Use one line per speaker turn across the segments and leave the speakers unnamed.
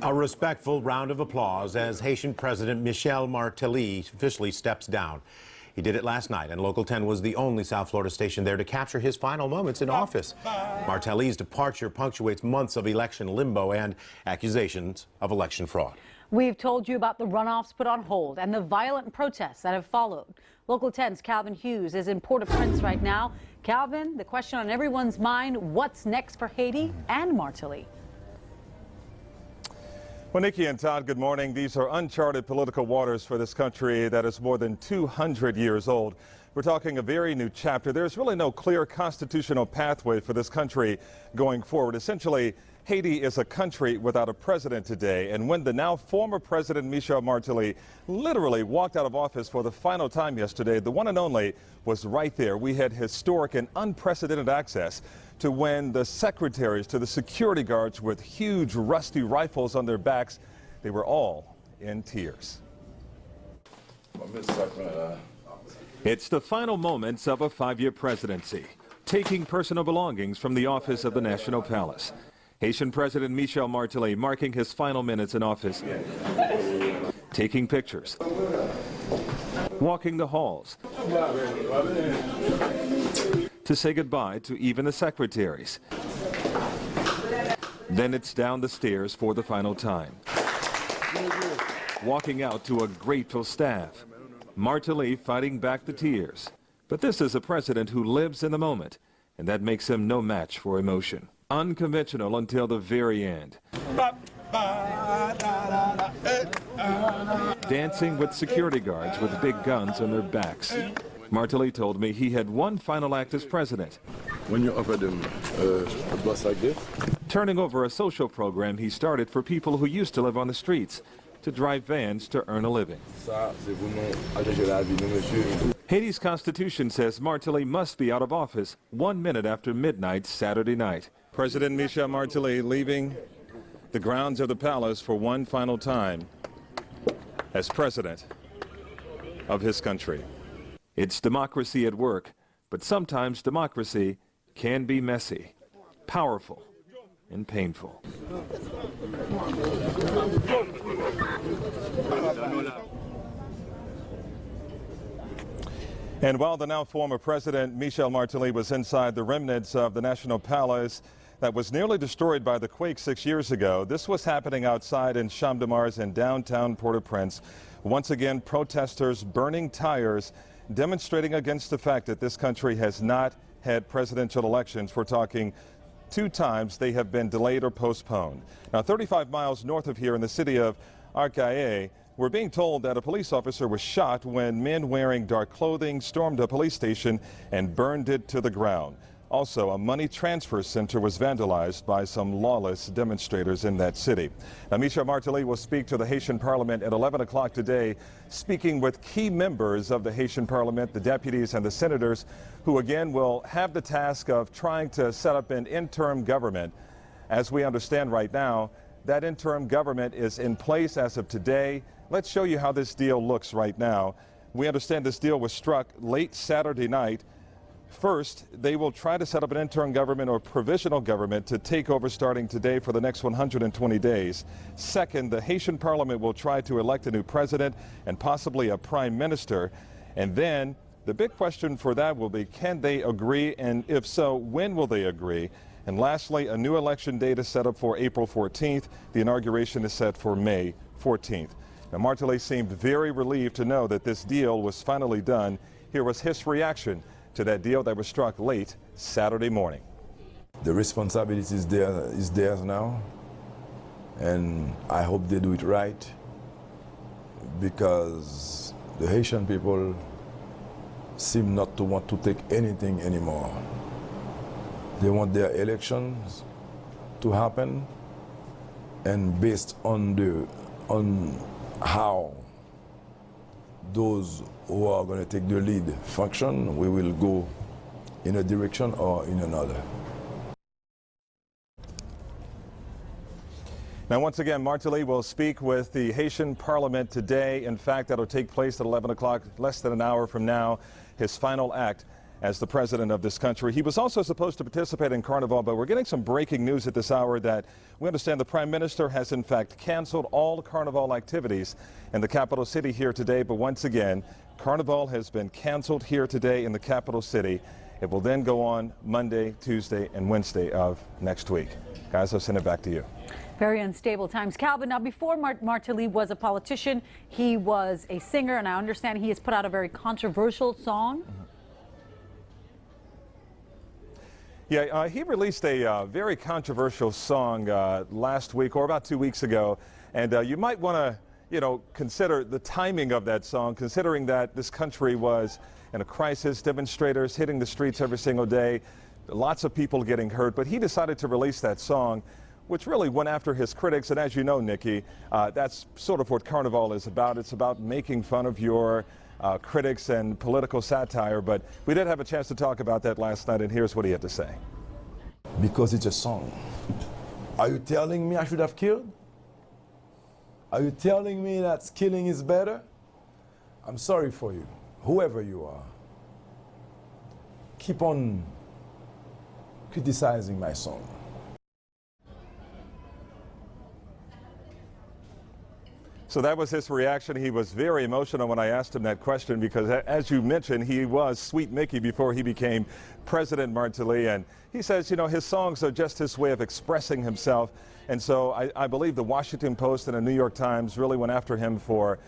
A respectful round of applause as Haitian President Michel Martelly officially steps down. He did it last night, and Local 10 was the only South Florida station there to capture his final moments in office. Martelly's departure punctuates months of election limbo and accusations of election fraud.
We've told you about the runoffs put on hold and the violent protests that have followed. Local 10's Calvin Hughes is in Port-au-Prince right now. Calvin, the question on everyone's mind, what's next for Haiti and Martelly?
Well, Nikki and Todd, good morning. These are uncharted political waters for this country that is more than 200 years old. We're talking a very new chapter. There's really no clear constitutional pathway for this country going forward. Essentially, Haiti is a country without a president today. And when the now former President Michel Martelly literally walked out of office for the final time yesterday, the one and only was right there. We had historic and unprecedented access to when the secretaries, to the security guards with huge rusty rifles on their backs, they were all in tears. It's the final moments of a 5-year presidency, taking personal belongings from the office of the National Palace. Haitian President Michel Martelly marking his final minutes in office, taking pictures, walking the halls, to say goodbye to even the secretaries. Then it's down the stairs for the final time, walking out to a grateful staff. Martelly fighting back the tears. But this is a president who lives in the moment, and that makes him no match for emotion. Unconventional until the very end. Dancing with security guards with big guns on their backs. Martelly told me he had one final act as president.
When you offer them a bus like this?
Turning over a social program he started for people who used to live on the streets, to drive vans to earn a living. Haiti's constitution says Martelly must be out of office 1 minute after midnight Saturday night. President Michel Martelly leaving the grounds of the palace for one final time as president of his country. It's democracy at work, but sometimes democracy can be messy, powerful, and painful. And while the now former President Michel Martelly was inside the remnants of the National Palace that was nearly destroyed by the quake 6 years ago, this was happening outside in Champ de Mars in downtown Port-au-Prince. Once again, protesters burning tires, demonstrating against the fact that this country has not had presidential elections. We're talking 2 times they have been delayed or postponed. Now, 35 miles north of here in the city of Arcahaye, we're being told that a police officer was shot when men wearing dark clothing stormed a police station and burned it to the ground. Also, a money transfer center was vandalized by some lawless demonstrators in that city. Now, Michel Martelly will speak to the Haitian Parliament at 11 o'clock today, speaking with key members of the Haitian Parliament, the deputies and the senators, who again will have the task of trying to set up an interim government. As we understand right now, that interim government is in place as of today. Let's show you how this deal looks right now. We understand this deal was struck late Saturday night. First, they will try to set up an interim government or provisional government to take over starting today for the next 120 days. Second, the Haitian Parliament will try to elect a new president and possibly a prime minister. And then the big question for that will be, can they agree? And if so, when will they agree? And lastly, a new election date is set up for April 14th. The inauguration is set for May 14th. Now, Martelly seemed very relieved to know that this deal was finally done. Here was his reaction to that deal that was struck late Saturday morning.
The responsibility is theirs now, and I hope they do it right, because the Haitian people seem not to want to take anything anymore. They want their elections to happen, and based on how those who are going to take the lead function, we will go in a direction or in another.
Now, once again, Martelly will speak with the Haitian Parliament today. In fact, that'll take place at 11 o'clock, less than an hour from now. His final act as the president of this country. He was also supposed to participate in Carnival, but we're getting some breaking news at this hour that we understand the Prime Minister has in fact canceled all Carnival activities in the capital city here today. But once again, Carnival has been canceled here today in the capital city. It will then go on Monday, Tuesday, and Wednesday of next week. Guys, I'll send it back to you.
Very unstable times. Calvin, now before Martelly was a politician, he was a singer, and I understand he has put out a very controversial song.
Yeah, he released a very controversial song last week or about 2 weeks ago, and you might want to, consider the timing of that song, considering that this country was in a crisis, demonstrators hitting the streets every single day, lots of people getting hurt, but he decided to release that song, which really went after his critics. And as you know, Nikki, that's sort of what Carnival is about. It's about making fun of your critics and political satire. But we did have a chance to talk about that last night, and here's what he had to say.
Because it's a song. Are you telling me I should have killed? Are you telling me that killing is better? I'm sorry for you, whoever you are. Keep on criticizing my song.
So that was his reaction. He was very emotional when I asked him that question because, as you mentioned, he was Sweet Mickey before he became President Martelly. And he says, his songs are just his way of expressing himself. And so I believe the Washington Post and the New York Times really went after him for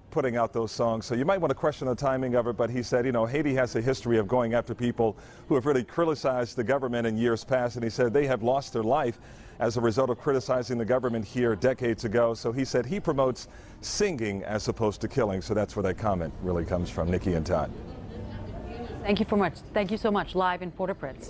putting out those songs. So you might want to question the timing of it, but he said, Haiti has a history of going after people who have really criticized the government in years past, and he said they have lost their life as a result of criticizing the government here decades ago. So he said he promotes singing as opposed to killing. So that's where that comment really comes from. Nikki and Todd.
Thank you so much. Live in Port-au-Prince.